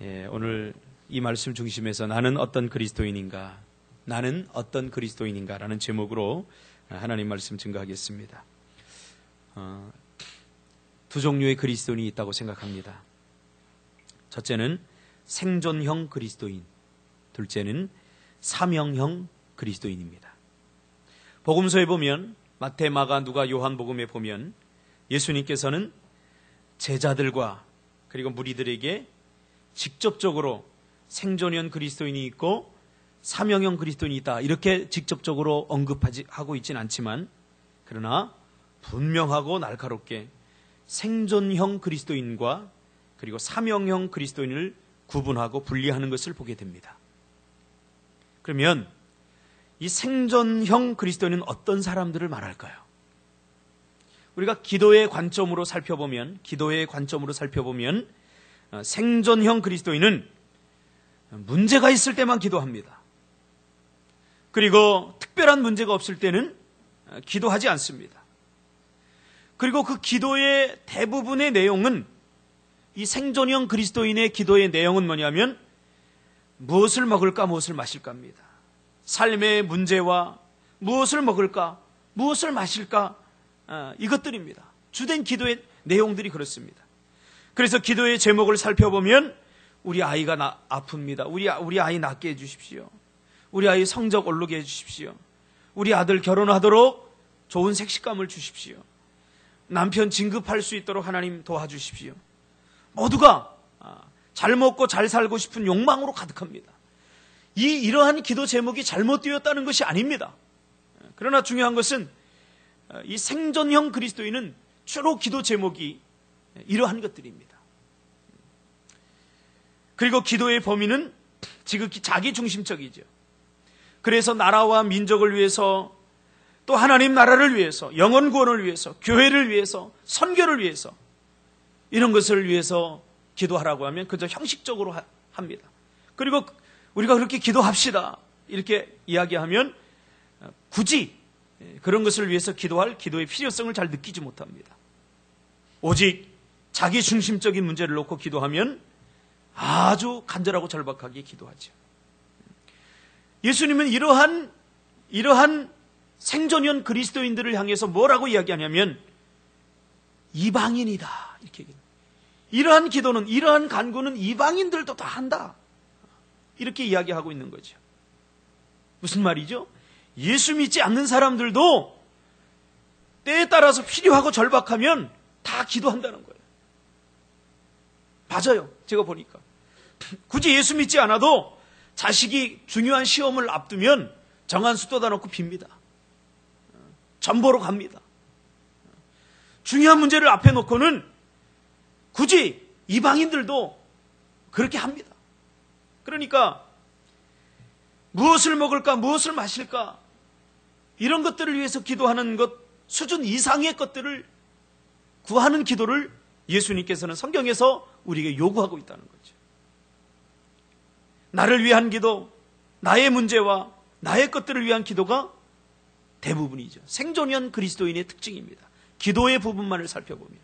오늘 이 말씀 중심에서 나는 어떤 그리스도인인가, 나는 어떤 그리스도인인가라는 제목으로 하나님 말씀 증거하겠습니다. 두 종류의 그리스도인이 있다고 생각합니다. 첫째는 생존형 그리스도인, 둘째는 사명형 그리스도인입니다. 복음서에 보면 마태, 마가, 누가, 요한복음에 보면 예수님께서는 제자들과 그리고 무리들에게 직접적으로 생존형 그리스도인이 있고 사명형 그리스도인이 있다 이렇게 직접적으로 언급하고 있지는 않지만, 그러나 분명하고 날카롭게 생존형 그리스도인과 그리고 사명형 그리스도인을 구분하고 분리하는 것을 보게 됩니다. 그러면 이 생존형 그리스도인은 어떤 사람들을 말할까요? 우리가 기도의 관점으로 살펴보면 생존형 그리스도인은 문제가 있을 때만 기도합니다. 그리고 특별한 문제가 없을 때는 기도하지 않습니다. 그리고 그 기도의 대부분의 내용은, 이 생존형 그리스도인의 기도의 내용은 뭐냐면 무엇을 먹을까 무엇을 마실까입니다. 삶의 문제와 무엇을 먹을까 무엇을 마실까, 이것들입니다. 주된 기도의 내용들이 그렇습니다. 그래서 기도의 제목을 살펴보면 우리 아이가 아픕니다. 우리 아이 낫게 해주십시오. 우리 아이 성적 오르게 해주십시오. 우리 아들 결혼하도록 좋은 색식감을 주십시오. 남편 진급할 수 있도록 하나님 도와주십시오. 모두가 잘 먹고 잘 살고 싶은 욕망으로 가득합니다. 이러한 기도 제목이 잘못되었다는 것이 아닙니다. 그러나 중요한 것은 이 생존형 그리스도인은 주로 기도 제목이 이러한 것들입니다. 그리고 기도의 범위는 지극히 자기중심적이죠. 그래서 나라와 민족을 위해서, 또 하나님 나라를 위해서, 영혼 구원을 위해서, 교회를 위해서, 선교를 위해서, 이런 것을 위해서 기도하라고 하면 그저 형식적으로 합니다. 그리고 우리가 그렇게 기도합시다 이렇게 이야기하면 굳이 그런 것을 위해서 기도할 기도의 필요성을 잘 느끼지 못합니다. 오직 자기 중심적인 문제를 놓고 기도하면 아주 간절하고 절박하게 기도하죠. 예수님은 이러한 생존형 그리스도인들을 향해서 뭐라고 이야기하냐면 이방인이다 이렇게 얘기합니다. 이러한 기도는, 이러한 간구는 이방인들도 다 한다 이렇게 이야기하고 있는 거죠. 무슨 말이죠? 예수 믿지 않는 사람들도 때에 따라서 필요하고 절박하면 다 기도한다는 거예요. 맞아요. 제가 보니까 굳이 예수 믿지 않아도 자식이 중요한 시험을 앞두면 정한수 떠다 놓고 빕니다. 전보로 갑니다. 중요한 문제를 앞에 놓고는 굳이 이방인들도 그렇게 합니다. 그러니까 무엇을 먹을까 무엇을 마실까 이런 것들을 위해서 기도하는 것 수준 이상의 것들을 구하는 기도를 예수님께서는 성경에서 우리에게 요구하고 있다는 거죠. 나를 위한 기도, 나의 문제와 나의 것들을 위한 기도가 대부분이죠. 생존형 그리스도인의 특징입니다. 기도의 부분만을 살펴보면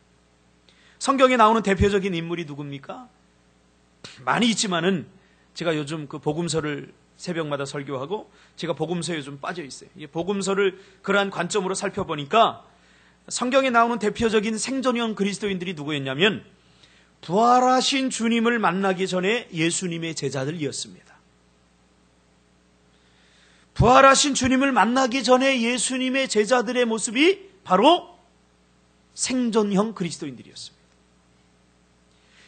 성경에 나오는 대표적인 인물이 누굽니까? 많이 있지만은 제가 요즘 그 복음서를 새벽마다 설교하고 제가 복음서에 좀 빠져 있어요. 이 복음서를 그러한 관점으로 살펴보니까 성경에 나오는 대표적인 생존형 그리스도인들이 누구였냐면 부활하신 주님을 만나기 전에 예수님의 제자들이었습니다. 부활하신 주님을 만나기 전에 예수님의 제자들의 모습이 바로 생존형 그리스도인들이었습니다.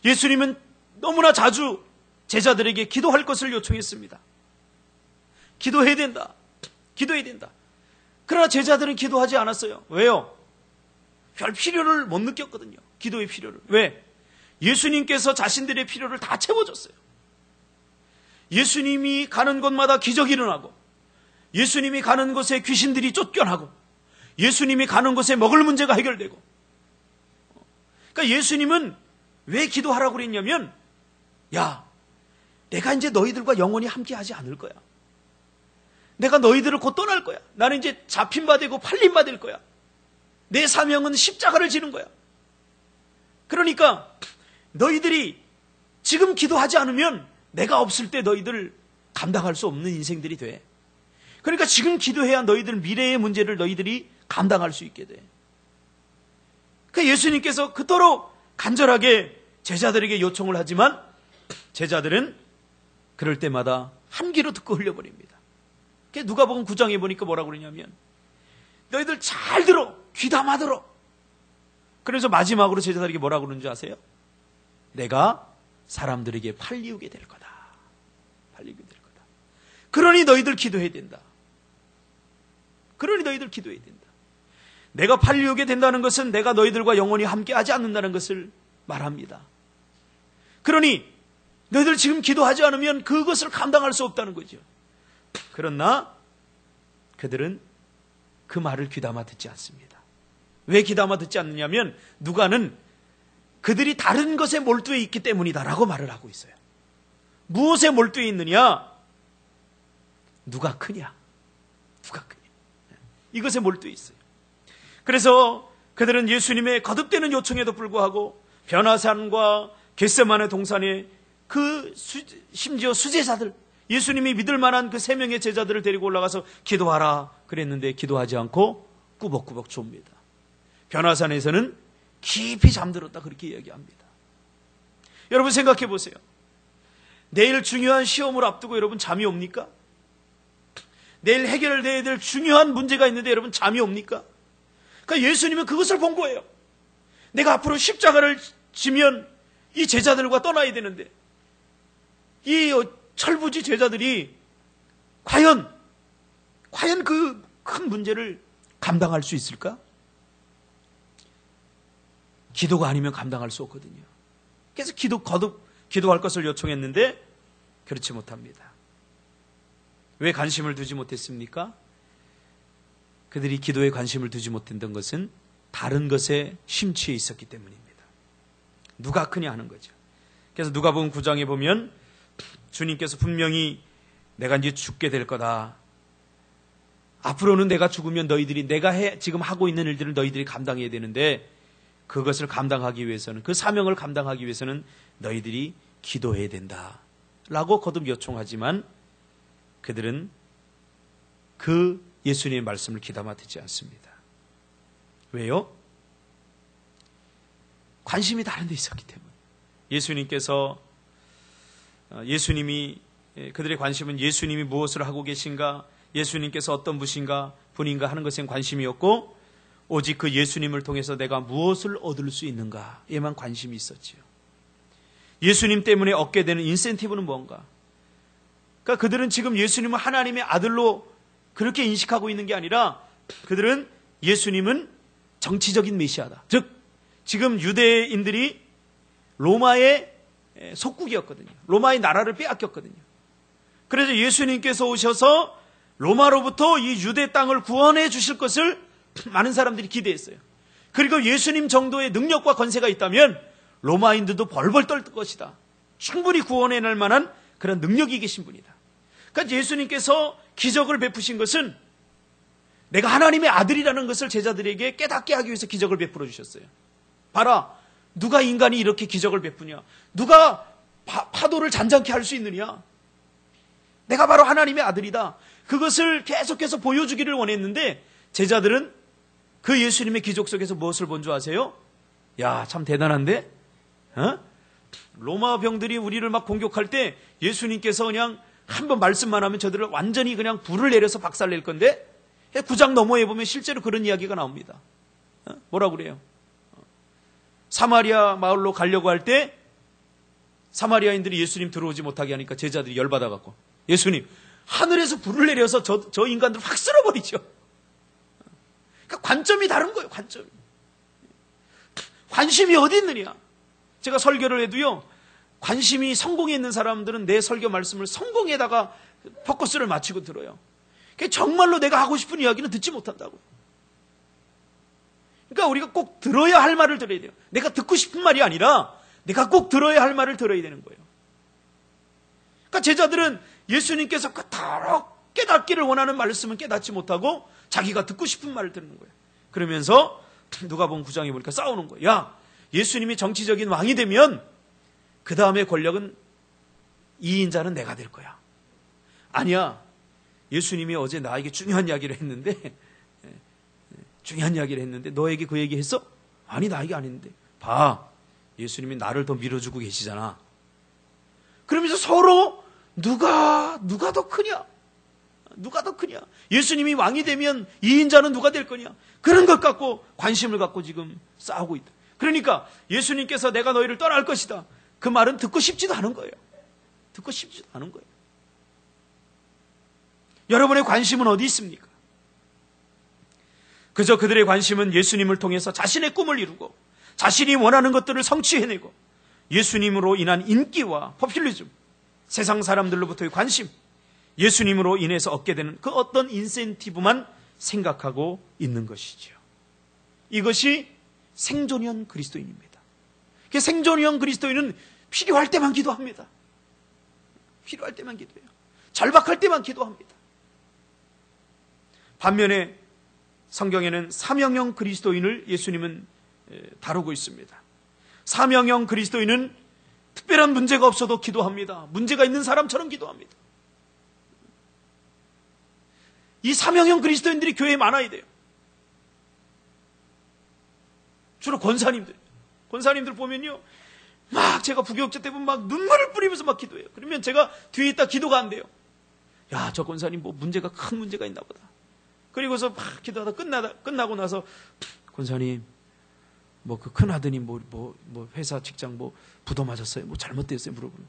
예수님은 너무나 자주 제자들에게 기도할 것을 요청했습니다. 기도해야 된다. 기도해야 된다. 그러나 제자들은 기도하지 않았어요. 왜요? 별 필요를 못 느꼈거든요. 기도의 필요를. 왜? 예수님께서 자신들의 필요를 다 채워줬어요. 예수님이 가는 곳마다 기적이 일어나고, 예수님이 가는 곳에 귀신들이 쫓겨나고, 예수님이 가는 곳에 먹을 문제가 해결되고. 그러니까 예수님은 왜 기도하라고 그랬냐면, 야, 내가 이제 너희들과 영원히 함께하지 않을 거야. 내가 너희들을 곧 떠날 거야. 나는 이제 잡힌 바 되고 팔린 바 될 거야. 내 사명은 십자가를 지는 거야. 그러니까 너희들이 지금 기도하지 않으면 내가 없을 때 너희들 감당할 수 없는 인생들이 돼. 그러니까 지금 기도해야 너희들 미래의 문제를 너희들이 감당할 수 있게 돼. 그 예수님께서 그토록 간절하게 제자들에게 요청을 하지만 제자들은 그럴 때마다 한 귀로 듣고 흘려버립니다. 누가복음 9장에 보니까 뭐라고 그러냐면 너희들 잘 들어, 귀담아 들어. 그래서 마지막으로 제자들에게 뭐라고 그러는지 아세요? 내가 사람들에게 팔리우게 될 거다. 팔리우게 될 거다. 그러니 너희들 기도해야 된다. 그러니 너희들 기도해야 된다. 내가 팔리우게 된다는 것은 내가 너희들과 영원히 함께하지 않는다는 것을 말합니다. 그러니 너희들 지금 기도하지 않으면 그것을 감당할 수 없다는 거죠. 그러나 그들은 그 말을 귀담아 듣지 않습니다. 왜 귀담아 듣지 않느냐면 누가는 그들이 다른 것에 몰두해 있기 때문이다라고 말을 하고 있어요. 무엇에 몰두해 있느냐? 누가 크냐? 누가 크냐? 이것에 몰두해 있어요. 그래서 그들은 예수님의 거듭되는 요청에도 불구하고 변화산과 겟세마네 동산에 심지어 수제자들, 예수님이 믿을 만한 그 3명의 제자들을 데리고 올라가서 기도하라 그랬는데 기도하지 않고 꾸벅꾸벅 좁니다. 변화산에서는 깊이 잠들었다 그렇게 이야기합니다. 여러분 생각해 보세요. 내일 중요한 시험을 앞두고 여러분 잠이 옵니까? 내일 해결돼야 될 중요한 문제가 있는데 여러분 잠이 옵니까? 그러니까 예수님은 그것을 본 거예요. 내가 앞으로 십자가를 지면 이 제자들과 떠나야 되는데 이 철부지 제자들이 과연 그 큰 문제를 감당할 수 있을까? 기도가 아니면 감당할 수 없거든요. 그래서 거듭 기도할 것을 요청했는데 그렇지 못합니다. 왜 관심을 두지 못했습니까? 그들이 기도에 관심을 두지 못했던 것은 다른 것에 심취해 있었기 때문입니다. 누가 크냐 하는 거죠. 그래서 누가복음 9장에 보면 주님께서 분명히 내가 이제 죽게 될 거다. 앞으로는 내가 죽으면 너희들이 내가 지금 하고 있는 일들을 너희들이 감당해야 되는데 그것을 감당하기 위해서는 그 사명을 감당하기 위해서는 너희들이 기도해야 된다. 라고 거듭 요청하지만 그들은 그 예수님의 말씀을 귀담아 듣지 않습니다. 왜요? 관심이 다른 데 있었기 때문에. 그들의 관심은 예수님이 무엇을 하고 계신가, 예수님께서 어떤 분인가 하는 것엔 관심이었고 오직 그 예수님을 통해서 내가 무엇을 얻을 수 있는가에만 관심이 있었지요. 예수님 때문에 얻게 되는 인센티브는 뭔가? 그러니까 그들은 지금 예수님을 하나님의 아들로 그렇게 인식하고 있는 게 아니라 그들은 예수님은 정치적인 메시아다. 즉 지금 유대인들이 로마의 속국이었거든요. 로마의 나라를 빼앗겼거든요. 그래서 예수님께서 오셔서 로마로부터 이 유대 땅을 구원해 주실 것을 많은 사람들이 기대했어요. 그리고 예수님 정도의 능력과 권세가 있다면 로마인들도 벌벌 떨 것이다. 충분히 구원해낼 만한 그런 능력이 계신 분이다. 그러니까 예수님께서 기적을 베푸신 것은 내가 하나님의 아들이라는 것을 제자들에게 깨닫게 하기 위해서 기적을 베풀어 주셨어요. 봐라, 누가 인간이 이렇게 기적을 베푸냐? 누가 파도를 잔잔케 할 수 있느냐? 내가 바로 하나님의 아들이다. 그것을 계속해서 보여주기를 원했는데 제자들은 그 예수님의 기적 속에서 무엇을 본 줄 아세요? 야, 참 대단한데? 로마 병들이 우리를 막 공격할 때 예수님께서 그냥 한번 말씀만 하면 저들을 완전히 그냥 불을 내려서 박살낼 건데 9장 너머에 보면 실제로 그런 이야기가 나옵니다. 뭐라고 그래요? 사마리아 마을로 가려고 할 때 사마리아인들이 예수님 들어오지 못하게 하니까 제자들이 열받아갖고 예수님 하늘에서 불을 내려서 저 인간들을 확 쓸어버리죠. 그러니까 관점이 다른 거예요. 관심이 어디 있느냐. 제가 설교를 해도요, 관심이 성공에 있는 사람들은 내 설교 말씀을 성공에다가 포커스를 맞추고 들어요. 정말로 내가 하고 싶은 이야기는 듣지 못한다고요. 그러니까 우리가 꼭 들어야 할 말을 들어야 돼요. 내가 듣고 싶은 말이 아니라 내가 꼭 들어야 할 말을 들어야 되는 거예요. 그러니까 제자들은 예수님께서 그토록 깨닫기를 원하는 말씀은 깨닫지 못하고 자기가 듣고 싶은 말을 듣는 거예요. 그러면서 누가복음 9장에 보니까 싸우는 거예요. 야, 예수님이 정치적인 왕이 되면 그 다음에 권력은 이 인자는 내가 될 거야. 아니야. 예수님이 어제 나에게 중요한 이야기를 했는데 너에게 그 얘기 했어? 아니, 나에게 안 했는데. 봐. 예수님이 나를 더 밀어주고 계시잖아. 그러면서 서로 누가 더 크냐? 누가 더 크냐? 예수님이 왕이 되면 이 인자는 누가 될 거냐? 그런 것 갖고 관심을 갖고 지금 싸우고 있다. 그러니까 예수님께서 내가 너희를 떠날 것이다. 그 말은 듣고 싶지도 않은 거예요. 듣고 싶지도 않은 거예요. 여러분의 관심은 어디 있습니까? 그저 그들의 관심은 예수님을 통해서 자신의 꿈을 이루고 자신이 원하는 것들을 성취해내고 예수님으로 인한 인기와 포퓰리즘, 세상 사람들로부터의 관심, 예수님으로 인해서 얻게 되는 그 어떤 인센티브만 생각하고 있는 것이죠. 이것이 생존형 그리스도인입니다. 생존형 그리스도인은 필요할 때만 기도합니다. 필요할 때만 기도해요. 절박할 때만 기도합니다. 반면에 성경에는 사명형 그리스도인을 예수님은 다루고 있습니다. 사명형 그리스도인은 특별한 문제가 없어도 기도합니다. 문제가 있는 사람처럼 기도합니다. 이 사명형 그리스도인들이 교회에 많아야 돼요. 주로 권사님들 보면요, 막 제가 부교육자 때 보면 막 눈물을 뿌리면서 막 기도해요. 그러면 제가 뒤에 있다 기도가 안 돼요. 야, 저 권사님 뭐 큰 문제가 있나 보다. 그리고서 막 기도하다 끝나고 나서 권사님 뭐 그 큰아드님 뭐 회사 직장 뭐 부도 맞았어요. 뭐 잘못됐어요. 물어보면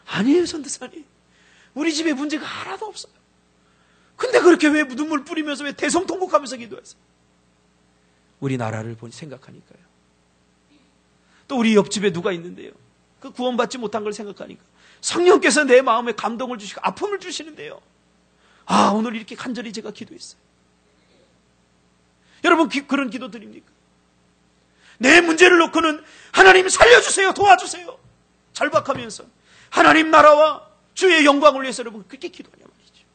아니에요, 선교사님. 우리 집에 문제가 하나도 없어요. 근데 그렇게 왜 눈물 뿌리면서 왜 대성통곡하면서 기도했어요? 우리나라를 보니 생각하니까요. 또 우리 옆집에 누가 있는데요. 그 구원받지 못한 걸 생각하니까 성령께서 내 마음에 감동을 주시고 아픔을 주시는데요. 아, 오늘 이렇게 간절히 제가 기도했어요. 여러분 그런 기도 드립니까? 내 문제를 놓고는 하나님 살려주세요, 도와주세요 절박하면서 하나님 나라와 주의 영광을 위해서 여러분 그렇게 기도하냐 말이죠.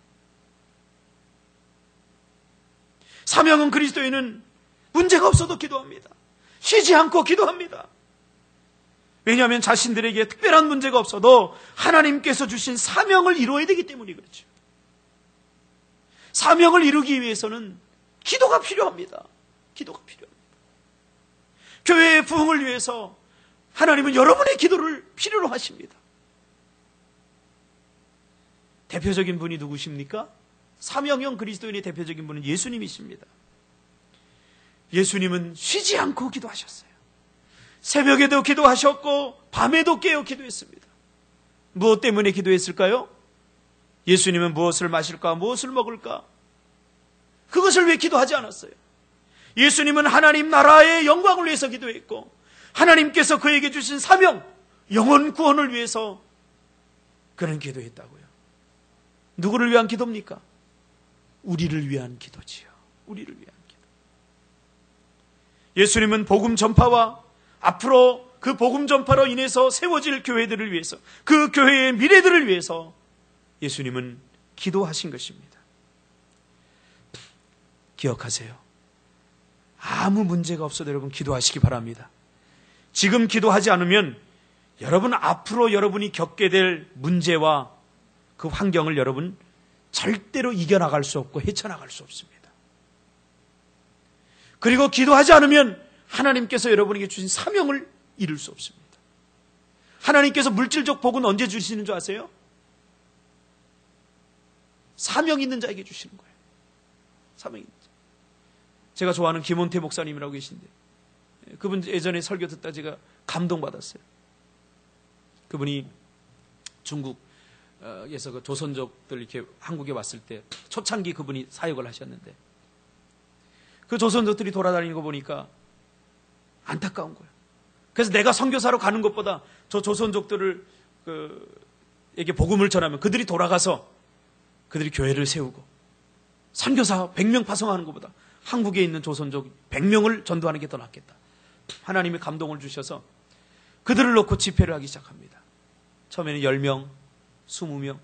사명은 그리스도인은 문제가 없어도 기도합니다. 쉬지 않고 기도합니다. 왜냐하면 자신들에게 특별한 문제가 없어도 하나님께서 주신 사명을 이루어야 되기 때문이 그렇죠. 사명을 이루기 위해서는 기도가 필요합니다. 기도가 필요합니다. 교회의 부흥을 위해서 하나님은 여러분의 기도를 필요로 하십니다. 대표적인 분이 누구십니까? 사명형 그리스도인의 대표적인 분은 예수님이십니다. 예수님은 쉬지 않고 기도하셨어요. 새벽에도 기도하셨고 밤에도 깨어 기도했습니다. 무엇 때문에 기도했을까요? 예수님은 무엇을 마실까, 무엇을 먹을까? 그것을 왜 기도하지 않았어요? 예수님은 하나님 나라의 영광을 위해서 기도했고 하나님께서 그에게 주신 사명, 영혼 구원을 위해서 그는 기도했다고요. 누구를 위한 기도입니까? 우리를 위한 기도지요. 우리를 위한 기도. 예수님은 복음 전파와 앞으로 그 복음 전파로 인해서 세워질 교회들을 위해서, 그 교회의 미래들을 위해서 예수님은 기도하신 것입니다. 기억하세요. 아무 문제가 없어도 여러분 기도하시기 바랍니다. 지금 기도하지 않으면 여러분 앞으로 여러분이 겪게 될 문제와 그 환경을 여러분 절대로 이겨나갈 수 없고 헤쳐나갈 수 없습니다. 그리고 기도하지 않으면 하나님께서 여러분에게 주신 사명을 이룰 수 없습니다. 하나님께서 물질적 복은 언제 주시는 줄 아세요? 사명 있는 자에게 주시는 거예요. 사명 있는 자. 제가 좋아하는 김원태 목사님이라고 계신데 그분 예전에 설교 듣다 제가 감동받았어요. 그분이 중국에서 그 조선족들 이렇게 한국에 왔을 때 초창기 그분이 사역을 하셨는데 그 조선족들이 돌아다니는 거 보니까 안타까운 거예요. 그래서 내가 선교사로 가는 것보다 저 조선족들을 에게 복음을 전하면 그들이 돌아가서 그들이 교회를 세우고 선교사 100명 파송하는 것보다 한국에 있는 조선족 100명을 전도하는 게 더 낫겠다. 하나님이 감동을 주셔서 그들을 놓고 집회를 하기 시작합니다. 처음에는 10명, 20명.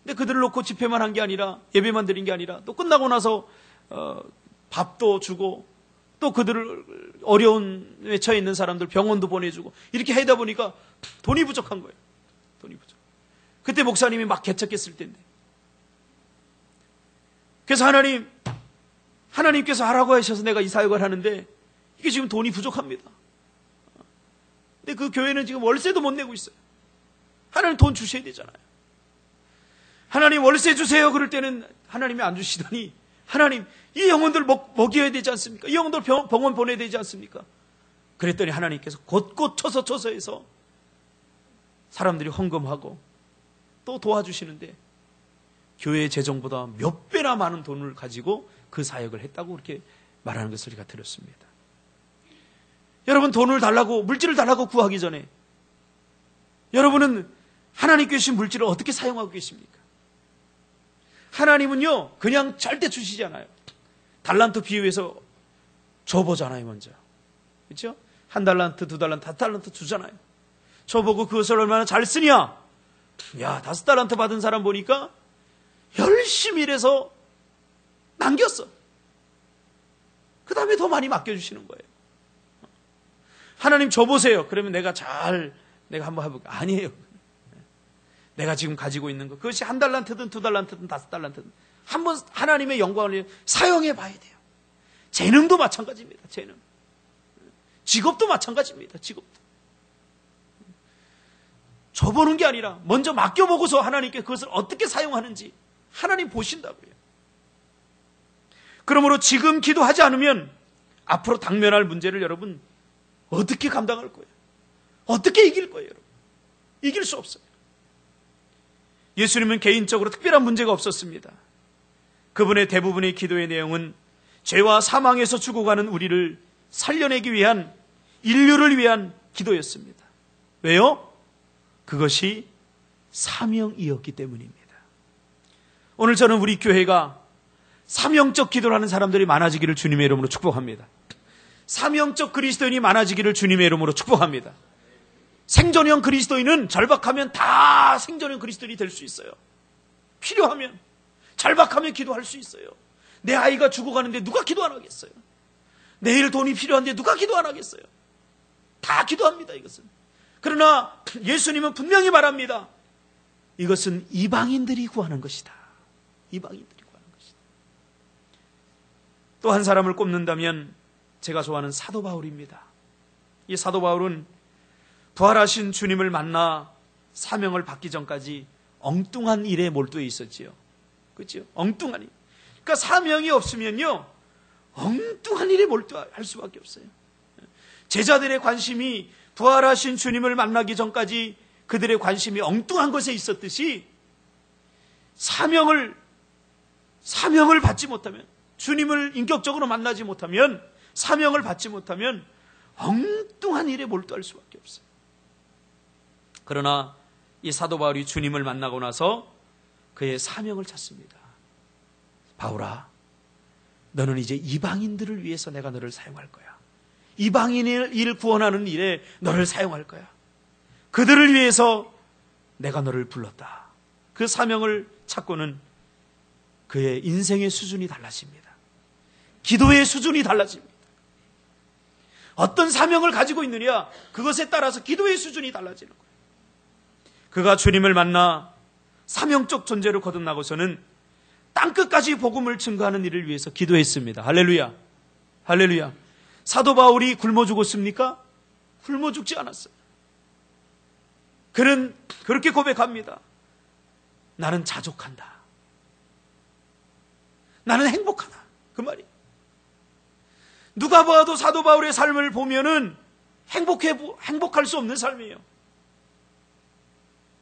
근데 그들을 놓고 집회만 한 게 아니라 예배만 드린 게 아니라 또 끝나고 나서 밥도 주고 또 그들을 어려움에 처해 있는 사람들 병원도 보내주고 이렇게 하다 보니까 돈이 부족한 거예요. 돈이 부족. 그때 목사님이 막 개척했을 때인데. 그래서 하나님께서 하라고 하셔서 내가 이 사역을 하는데 이게 지금 돈이 부족합니다. 근데 그 교회는 지금 월세도 못 내고 있어요. 하나님 돈 주셔야 되잖아요. 하나님 월세 주세요. 그럴 때는 하나님이 안 주시더니 하나님 이 영혼들 먹여야 되지 않습니까? 이 영혼들 병원 보내야 되지 않습니까? 그랬더니 하나님께서 곳곳 처서해서 사람들이 헌금하고 또 도와주시는데 교회의 재정보다 몇 배나 많은 돈을 가지고 그 사역을 했다고 그렇게 말하는 것을 우리가 들었습니다. 여러분 돈을 달라고 물질을 달라고 구하기 전에 여러분은 하나님께 주신 물질을 어떻게 사용하고 계십니까? 하나님은요 그냥 절대 주시지 않아요. 달란트 비유해서 줘보잖아요. 먼저 그렇죠? 1달란트, 2달란트, 4달란트 주잖아요. 줘보고 그것을 얼마나 잘 쓰냐. 야 5달란트 받은 사람 보니까 열심히 일해서 남겼어. 그 다음에 더 많이 맡겨주시는 거예요. 하나님 줘보세요. 그러면 내가 한번 해볼까? 아니에요. 내가 지금 가지고 있는 거 그것이 1달란트든 2달란트든 5달란트든 한번 하나님의 영광을 위해 사용해 봐야 돼요. 재능도 마찬가지입니다. 재능. 직업도 마찬가지입니다. 직업도. 줘보는 게 아니라 먼저 맡겨보고서 하나님께 그것을 어떻게 사용하는지 하나님 보신다고요. 그러므로 지금 기도하지 않으면 앞으로 당면할 문제를 여러분 어떻게 감당할 거예요? 어떻게 이길 거예요? 여러분? 이길 수 없어요. 예수님은 개인적으로 특별한 문제가 없었습니다. 그분의 대부분의 기도의 내용은 죄와 사망에서 죽어가는 우리를 살려내기 위한 인류를 위한 기도였습니다. 왜요? 그것이 사명이었기 때문입니다. 오늘 저는 우리 교회가 사명적 기도를 하는 사람들이 많아지기를 주님의 이름으로 축복합니다. 사명적 그리스도인이 많아지기를 주님의 이름으로 축복합니다. 생존형 그리스도인은 절박하면 다 생존형 그리스도인이 될 수 있어요. 필요하면 절박하면 기도할 수 있어요. 내 아이가 죽어가는데 누가 기도 안 하겠어요? 내일 돈이 필요한데 누가 기도 안 하겠어요? 다 기도합니다. 이것은. 그러나 예수님은 분명히 말합니다. 이것은 이방인들이 구하는 것이다. 이방인들이 구하는 것이다. 또 한 사람을 꼽는다면 제가 좋아하는 사도 바울입니다. 이 사도 바울은 부활하신 주님을 만나 사명을 받기 전까지 엉뚱한 일에 몰두해 있었지요. 그렇죠? 엉뚱한 일. 그러니까 사명이 없으면요 엉뚱한 일에 몰두할 수밖에 없어요. 제자들의 관심이 부활하신 주님을 만나기 전까지 그들의 관심이 엉뚱한 것에 있었듯이 사명을 받지 못하면, 주님을 인격적으로 만나지 못하면, 사명을 받지 못하면 엉뚱한 일에 몰두할 수밖에 없어요. 그러나 이 사도 바울이 주님을 만나고 나서 그의 사명을 찾습니다. 바울아, 너는 이제 이방인들을 위해서 내가 너를 사용할 거야. 이방인을 구원하는 일에 너를 사용할 거야. 그들을 위해서 내가 너를 불렀다. 그 사명을 찾고는 그의 인생의 수준이 달라집니다. 기도의 수준이 달라집니다. 어떤 사명을 가지고 있느냐, 그것에 따라서 기도의 수준이 달라지는 거예요. 그가 주님을 만나 사명적 존재로 거듭나고서는 땅끝까지 복음을 증거하는 일을 위해서 기도했습니다. 할렐루야. 할렐루야. 사도 바울이 굶어 죽었습니까? 굶어 죽지 않았어요. 그는 그렇게 고백합니다. 나는 자족한다. 나는 행복하다. 그 말이. 누가 봐도 사도 바울의 삶을 보면은 행복할 수 없는 삶이에요.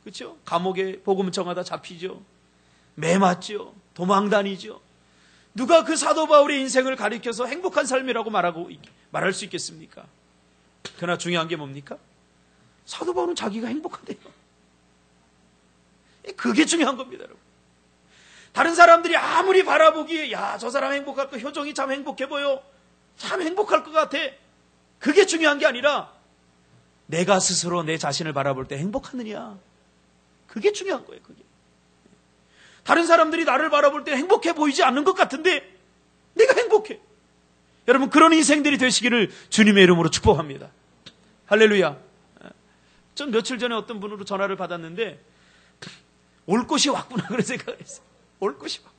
그렇죠? 감옥에 복음 청하다 잡히죠. 매 맞죠. 도망 다니죠. 누가 그 사도 바울의 인생을 가리켜서 행복한 삶이라고 말할 수 있겠습니까? 그러나 중요한 게 뭡니까? 사도 바울은 자기가 행복하대요. 그게 중요한 겁니다, 여러분. 다른 사람들이 아무리 바라보기에 야, 저 사람 행복할 거, 효정이 참 행복해 보여. 참 행복할 것 같아. 그게 중요한 게 아니라 내가 스스로 내 자신을 바라볼 때 행복하느냐. 그게 중요한 거예요, 그게. 다른 사람들이 나를 바라볼 때 행복해 보이지 않는 것 같은데 내가 행복해. 여러분, 그런 인생들이 되시기를 주님의 이름으로 축복합니다. 할렐루야. 전 며칠 전에 어떤 분으로 전화를 받았는데 올 것이 왔구나 그런 생각을 했어요. 올 것이 왔구나.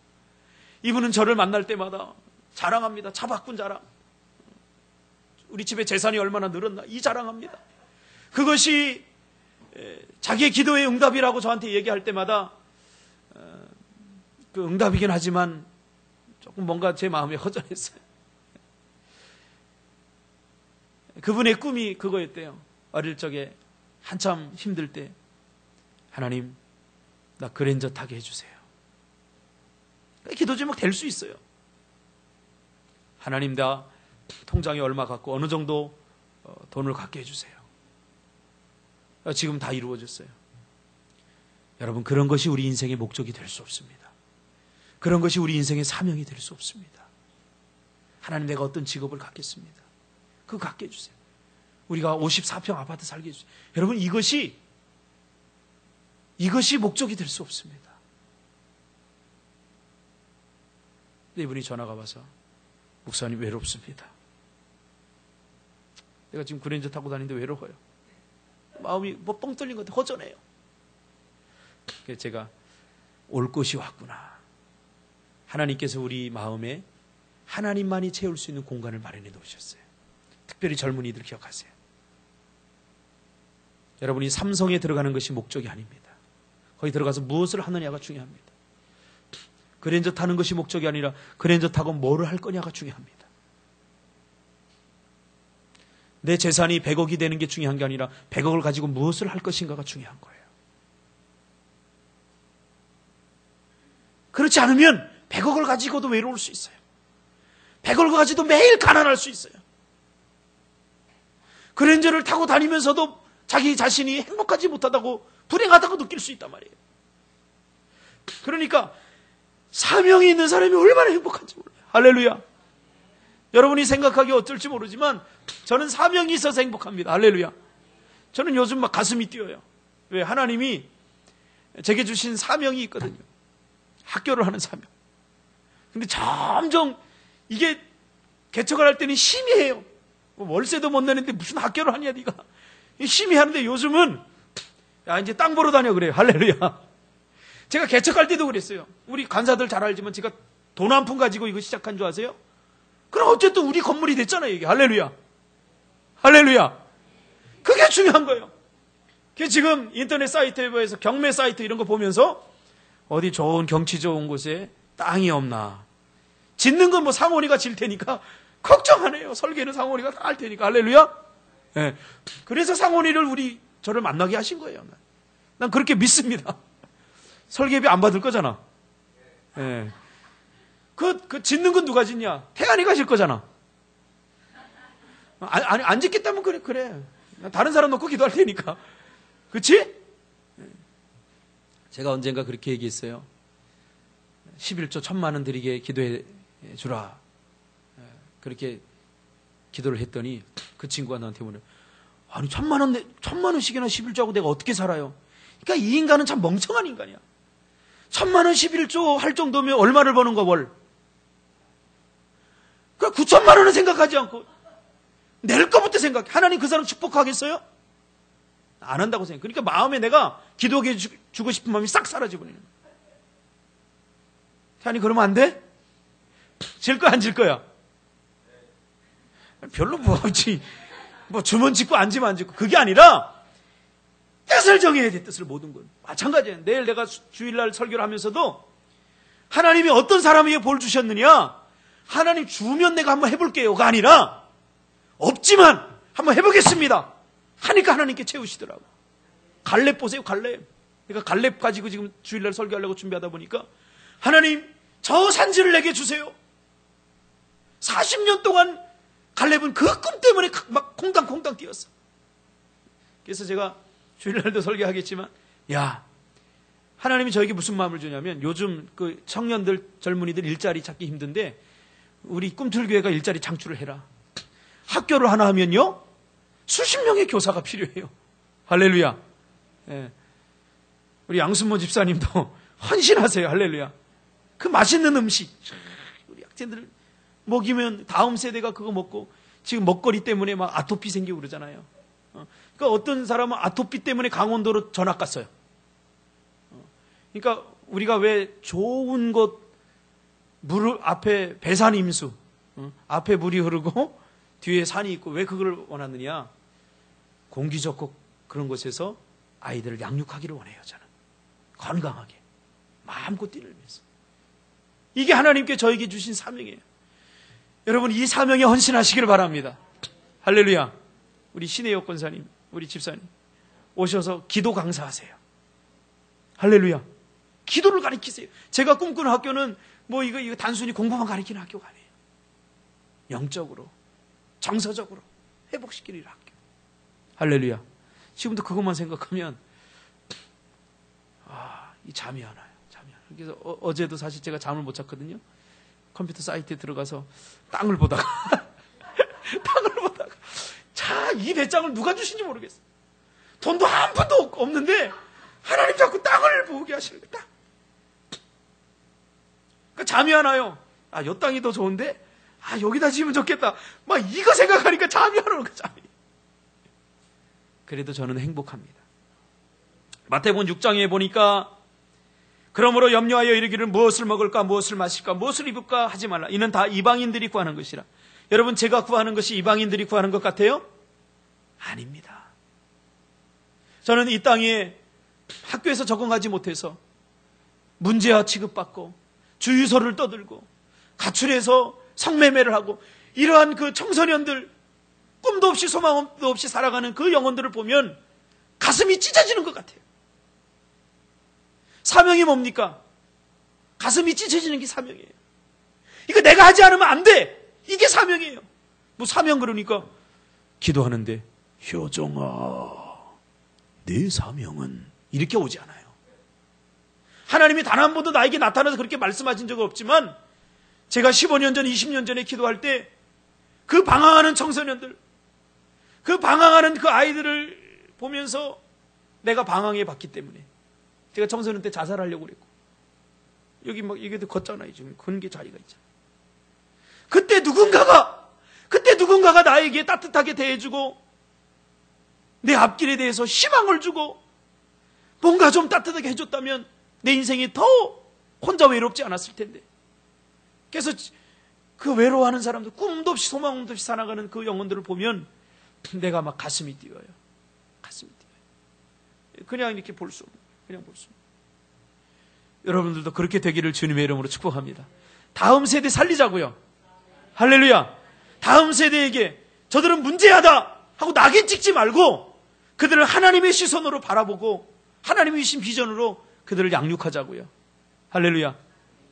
이분은 저를 만날 때마다 자랑합니다. 차 바꾼 자랑. 우리 집에 재산이 얼마나 늘었나 이 자랑합니다. 그것이 자기의 기도의 응답이라고 저한테 얘기할 때마다 그 응답이긴 하지만 조금 뭔가 제 마음이 허전했어요. 그분의 꿈이 그거였대요. 어릴 적에 한참 힘들 때 하나님 나 그랜저 타게 해주세요. 기도 제목 될 수 있어요. 하나님 나 통장에 얼마 갖고 어느 정도 돈을 갖게 해주세요. 지금 다 이루어졌어요. 여러분, 그런 것이 우리 인생의 목적이 될 수 없습니다. 그런 것이 우리 인생의 사명이 될 수 없습니다. 하나님 내가 어떤 직업을 갖겠습니다. 그거 갖게 해주세요. 우리가 54평 아파트 살게 해주세요. 여러분, 이것이 목적이 될 수 없습니다. 이분이 전화가 와서 목사님 외롭습니다. 내가 지금 그랜저 타고 다니는데 외로워요. 마음이 뭐 뻥 뚫린 것 같아. 허전해요. 그래서 제가 올 것이 왔구나. 하나님께서 우리 마음에 하나님만이 채울 수 있는 공간을 마련해 놓으셨어요. 특별히 젊은이들 기억하세요. 여러분이 삼성에 들어가는 것이 목적이 아닙니다. 거기 들어가서 무엇을 하느냐가 중요합니다. 그랜저 타는 것이 목적이 아니라 그랜저 타고 뭐를 할 거냐가 중요합니다. 내 재산이 100억이 되는 게 중요한 게 아니라 100억을 가지고 무엇을 할 것인가가 중요한 거예요. 그렇지 않으면 100억을 가지고도 외로울 수 있어요. 100억을 가지고도 매일 가난할 수 있어요. 그랜저를 타고 다니면서도 자기 자신이 행복하지 못하다고 불행하다고 느낄 수 있단 말이에요. 그러니까 사명이 있는 사람이 얼마나 행복한지 몰라요. 할렐루야. 여러분이 생각하기 어떨지 모르지만 저는 사명이 있어서 행복합니다. 할렐루야. 저는 요즘 막 가슴이 뛰어요. 왜? 하나님이 제게 주신 사명이 있거든요. 학교를 하는 사명. 근데 점점 이게 개척을 할 때는 심의해요. 월세도 못 내는데 무슨 학교를 하냐 네가. 심의하는데 요즘은 야 이제 땅 보러 다녀 그래요. 할렐루야. 제가 개척할 때도 그랬어요. 우리 간사들 잘 알지만 제가 돈 한 푼 가지고 이거 시작한 줄 아세요? 그럼 어쨌든 우리 건물이 됐잖아요. 이게. 할렐루야. 할렐루야. 그게 중요한 거예요. 그게 지금 인터넷 사이트에서 경매 사이트 이런 거 보면서 어디 좋은 경치 좋은 곳에 땅이 없나. 짓는 건 뭐 상원이가 질 테니까 걱정 안 해요. 설계는 상원이가 다 할 테니까. 할렐루야. 네. 그래서 상원이를 저를 만나게 하신 거예요. 난 그렇게 믿습니다. 설계비 안 받을 거잖아. 네. 그 짓는 건 누가 짓냐? 태안이가 질 거잖아. 아니, 안 짓겠다면 그래. 다른 사람 놓고 기도할 테니까. 그치? 제가 언젠가 그렇게 얘기했어요. 11조 1,000만 원 드리게 기도해 주라. 그렇게 기도를 했더니 그 친구가 나한테 오늘 아니 1,000만 원씩이나 11조하고 내가 어떻게 살아요? 그러니까 이 인간은 참 멍청한 인간이야. 1,000만 원 11조 할 정도면 얼마를 버는 거 월? 그러니까 9,000만 원은 생각하지 않고 낼 것부터 생각해. 하나님 그 사람 축복하겠어요? 안 한다고 생각해. 그러니까 마음에 내가 기도하게 주고 싶은 마음이 싹 사라져버리는 거야. 태안이 그러면 안 돼? 질 거야 안 질 거야? 별로 뭐 주문 짓고 앉으면 안 짓고 그게 아니라 뜻을 정해야 돼. 뜻을 모든 건 마찬가지예요. 내일 내가 주일날 설교를 하면서도 하나님이 어떤 사람에게 볼 주셨느냐 하나님 주면 내가 한번 해볼게요가 아니라 없지만 한번 해보겠습니다 하니까 하나님께 채우시더라고. 갈렙 보세요. 갈렙. 그러니까 갈렙 가지고 지금 주일날 설교하려고 준비하다 보니까 하나님 저 산지를 내게 주세요. 40년 동안 갈렙은 그 꿈 때문에 막 콩당콩당 뛰었어. 그래서 제가 주일날도 설교하겠지만 야 하나님이 저에게 무슨 마음을 주냐면 요즘 그 청년들 젊은이들 일자리 찾기 힘든데 우리 꿈틀교회가 일자리 창출을 해라. 학교를 하나 하면요 수십 명의 교사가 필요해요. 할렐루야. 예. 우리 양순모 집사님도 헌신하세요. 할렐루야. 그 맛있는 음식 우리 학생들 먹이면 다음 세대가 그거 먹고 지금 먹거리 때문에 막 아토피 생기고 그러잖아요. 그러니까 어떤 사람은 아토피 때문에 강원도로 전학 갔어요. 그러니까 우리가 왜 좋은 곳 물 앞에 배산 임수, 앞에 물이 흐르고 뒤에 산이 있고 왜 그걸 원하느냐? 공기 좋고 그런 곳에서 아이들을 양육하기를 원해요. 저는 건강하게 마음껏 뛰를 위해서. 이게 하나님께 저에게 주신 사명이에요. 여러분 이 사명에 헌신하시기를 바랍니다. 할렐루야. 우리 신혜역 권사님, 우리 집사님 오셔서 기도 강사하세요. 할렐루야. 기도를 가르치세요. 제가 꿈꾸는 학교는 뭐 이거 단순히 공부만 가르치는 학교가 아니에요. 영적으로, 정서적으로 회복시키는 학교. 할렐루야. 지금도 그것만 생각하면 이 잠이 안 와요. 잠이 안 와요. 그래서 어제도 사실 제가 잠을 못 잤거든요. 컴퓨터 사이트에 들어가서 땅을 보다가 자, 이 배짱을 누가 주신지 모르겠어요. 돈도 한 푼도 없는데 하나님 자꾸 땅을 보게 하시는 거예요. 땅. 그러니까 잠이 안 와요. 요 땅이 더 좋은데 여기다 지으면 좋겠다. 막 이거 생각하니까 잠이 안 오는 거야. 잠이. 그래도 저는 행복합니다. 마태복음 6장에 보니까 그러므로 염려하여 이르기를 무엇을 먹을까 무엇을 마실까 무엇을 입을까 하지 말라. 이는 다 이방인들이 구하는 것이라. 여러분 제가 구하는 것이 이방인들이 구하는 것 같아요? 아닙니다. 저는 이 땅에 학교에서 적응하지 못해서 문제와 취급받고 주유소를 떠들고 가출해서 성매매를 하고 이러한 그 청소년들 꿈도 없이 소망도 없이 살아가는 그 영혼들을 보면 가슴이 찢어지는 것 같아요. 사명이 뭡니까? 가슴이 찢어지는 게 사명이에요. 이거 내가 하지 않으면 안 돼. 이게 사명이에요. 뭐 사명 그러니까 기도하는데 효정아 내 사명은 이렇게 오지 않아요. 하나님이 단 한 번도 나에게 나타나서 그렇게 말씀하신 적은 없지만 제가 15년 전, 20년 전에 기도할 때 그 방황하는 청소년들, 그 방황하는 그 아이들을 보면서 내가 방황해 봤기 때문에 제가 청소년 때 자살하려고 그랬고 여기 막 이게 걷잖아요. 지금 그런 게 자리가 있잖아요. 그때 누군가가 나에게 따뜻하게 대해주고 내 앞길에 대해서 희망을 주고 뭔가 좀 따뜻하게 해줬다면 내 인생이 더 혼자 외롭지 않았을 텐데. 그래서 그 외로워하는 사람들, 꿈도 없이 소망도 없이 살아가는 그 영혼들을 보면 내가 막 가슴이 뛰어요. 가슴이 뛰어요. 그냥 이렇게 볼 수 없는, 그냥 볼 수 없는. 여러분들도 그렇게 되기를 주님의 이름으로 축복합니다. 다음 세대 살리자고요. 할렐루야. 다음 세대에게 저들은 문제하다 하고 낙인 찍지 말고 그들을 하나님의 시선으로 바라보고 하나님이 주신 비전으로 그들을 양육하자고요. 할렐루야.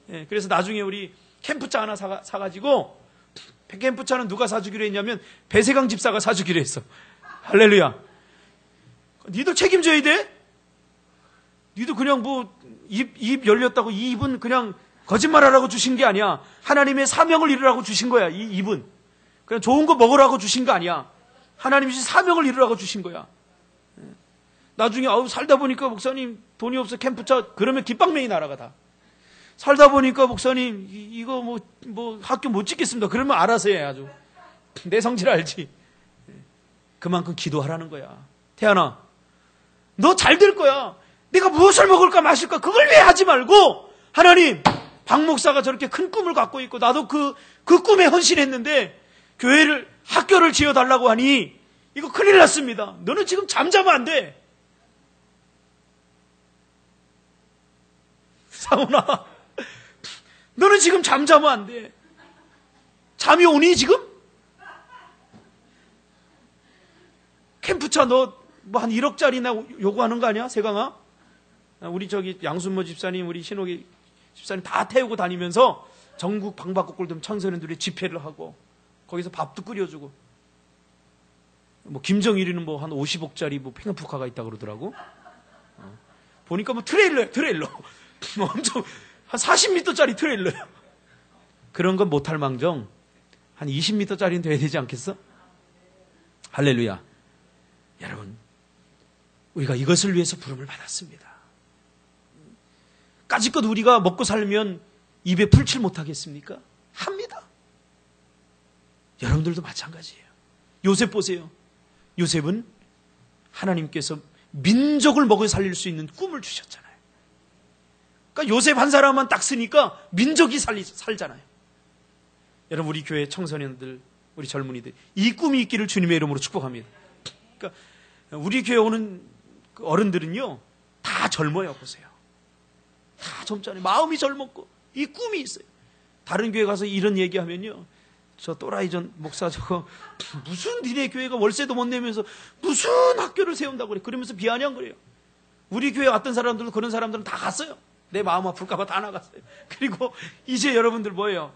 예, 그래서 나중에 우리 캠프차 하나 사가지고, 캠프차는 누가 사주기로 했냐면 배세강 집사가 사주기로 했어. 할렐루야. 니도 책임져야 돼? 니도 그냥 입 열렸다고 이 입은 그냥 거짓말하라고 주신 게 아니야. 하나님의 사명을 이루라고 주신 거야. 이 입은 그냥 좋은 거 먹으라고 주신 거 아니야. 하나님이 사명을 이루라고 주신 거야. 나중에 살다 보니까 목사님 돈이 없어 캠프차 그러면 깃방맹이 날아가 다. 살다 보니까 목사님 이거 뭐 학교 못 짓겠습니다. 그러면 알아서 해. 아주 내 성질 알지. 그만큼 기도하라는 거야. 태연아 너 잘 될 거야. 내가 무엇을 먹을까 마실까 그걸 왜 하지 말고 하나님 박 목사가 저렇게 큰 꿈을 갖고 있고 나도 그 꿈에 헌신했는데 학교를 지어달라고 하니 이거 큰일 났습니다. 너는 지금 잠자면 안 돼. 사훈아 너는 지금 잠자면 안 돼. 잠이 오니 지금? 캠프차 너 뭐 한 1억짜리나 요구하는 거 아니야? 세강아? 우리 저기 양순모 집사님 우리 신호기 집사님 다 태우고 다니면서 전국 방방곡곡 청소년들이 집회를 하고 거기서 밥도 끓여주고 뭐 김정일이는 뭐 한 50억짜리 뭐 팽푸카가 있다 그러더라고. 보니까 뭐 트레일러 뭐 엄청 한 40m짜리 트레일러야. 그런 건 못할 망정 한 20m짜리는 돼야 되지 않겠어? 할렐루야. 여러분 우리가 이것을 위해서 부름을 받았습니다. 까짓것 우리가 먹고 살면 입에 풀칠 못하겠습니까? 합니다. 여러분들도 마찬가지예요. 요셉 보세요. 요셉은 하나님께서 민족을 먹여 살릴 수 있는 꿈을 주셨잖아요. 그러니까 요셉 한 사람만 딱 쓰니까 민족이 살잖아요. 여러분, 우리 교회 청소년들, 우리 젊은이들, 이 꿈이 있기를 주님의 이름으로 축복합니다. 그러니까 우리 교회 오는 어른들은요, 다 젊어요. 보세요. 다 젊잖아요. 마음이 젊었고 이 꿈이 있어요. 다른 교회 가서 이런 얘기하면요, 저 또라이 전 목사 저거 무슨 니네 교회가 월세도 못 내면서 무슨 학교를 세운다고 그래. 그러면서 비아냥거려요. 우리 교회 왔던 사람들은, 그런 사람들은 다 갔어요. 내 마음 아플까봐 다 나갔어요. 그리고 이제 여러분들 뭐예요?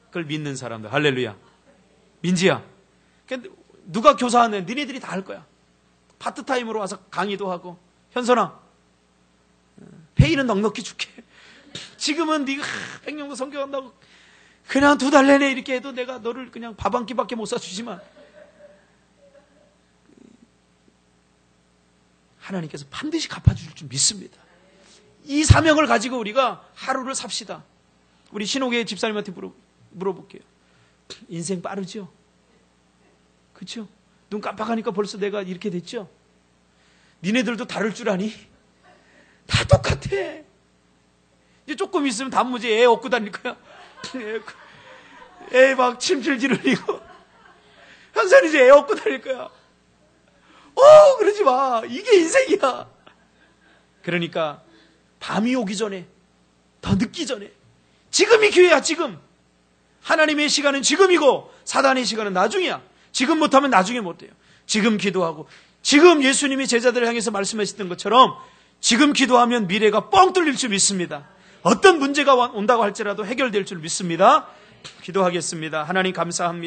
그걸 믿는 사람들. 할렐루야. 민지야, 누가 교사하는 니네들이 다 할 거야. 파트타임으로 와서 강의도 하고. 현선아, 페이는 넉넉히 줄게. 지금은 네가 백령도 성경한다고 그냥 2달 내내 이렇게 해도 내가 너를 그냥 밥 한 끼밖에 못 사주지만 하나님께서 반드시 갚아주실 줄 믿습니다. 이 사명을 가지고 우리가 하루를 삽시다. 우리 신호계 집사님한테 물어볼게요. 인생 빠르죠? 그렇죠? 눈 깜빡하니까 벌써 내가 이렇게 됐죠? 니네들도 다를 줄 아니? 다 똑같아. 이제 조금 있으면 단무지 애 업고 다닐 거야. 애 막 침질질 흘리고. 현선이 이제 애 업고 다닐 거야. 그러지 마. 이게 인생이야. 그러니까 밤이 오기 전에, 더 늦기 전에, 지금이 기회야. 지금 하나님의 시간은 지금이고 사단의 시간은 나중이야. 지금 못하면 나중에 못해요. 지금 기도하고, 지금 예수님이 제자들을 향해서 말씀하셨던 것처럼 지금 기도하면 미래가 뻥 뚫릴 줄 믿습니다. 어떤 문제가 온다고 할지라도 해결될 줄 믿습니다. 기도하겠습니다. 하나님 감사합니다.